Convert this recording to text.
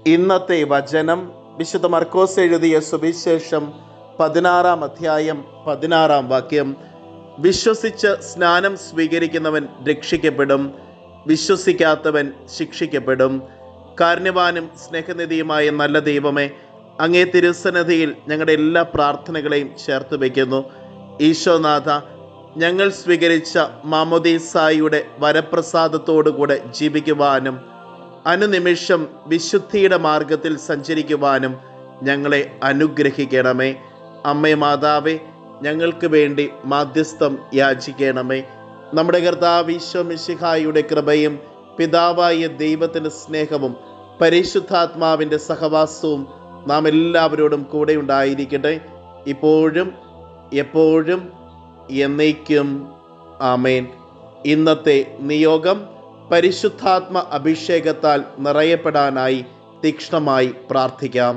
ഇന്നത്തെ വചനം വിശുദ്ധ മർക്കോസ് എഴുതിയ സുവിശേഷം 16-ാം അധ്യായം 16-ാം വാക്യം. വിശ്വസിച്ച് സ്നാനം സ്വീകരിക്കുന്നവൻ രക്ഷിക്കപ്പെടും, വിശ്വസിക്കാത്തവൻ ശിക്ഷിക്കപ്പെടും. കാരുണ്യവാനും സ്നേഹനിധിയുമായ നല്ല ദൈവമേ, അങ്ങേ തിരുസന്നിധിയിൽ ഞങ്ങളുടെ എല്ലാ പ്രാർത്ഥനകളെയും ചേർത്ത് വയ്ക്കുന്നു. ഈശോനാഥ, ഞങ്ങൾ സ്വീകരിച്ച മാമോദീസായുടെ വരപ്രസാദത്തോടുകൂടെ ജീവിക്കുവാനും അനുനിമിഷം വിശുദ്ധിയുടെ മാർഗത്തിൽ സഞ്ചരിക്കുവാനും ഞങ്ങളെ അനുഗ്രഹിക്കണമേ. അമ്മേ മാതാവേ, ഞങ്ങൾക്ക് വേണ്ടി മാധ്യസ്ഥം യാചിക്കണമേ. നമ്മുടെ കർത്താവ് ഈശോ മിശിഹായുടെ കൃപയും പിതാവായ ദൈവത്തിൻ്റെ സ്നേഹവും പരിശുദ്ധാത്മാവിൻ്റെ സഹവാസവും നാം എല്ലാവരോടും കൂടെ ഉണ്ടായിരിക്കട്ടെ, ഇപ്പോഴും എപ്പോഴും എന്നേക്കും. ആമേൻ. ഇന്നത്തെ നിയോഗം പരിശുദ്ധാത്മ അഭിഷേകത്താൽ നിറയപ്പെടാനായി തീക്ഷ്ണമായി പ്രാർത്ഥിക്കാം.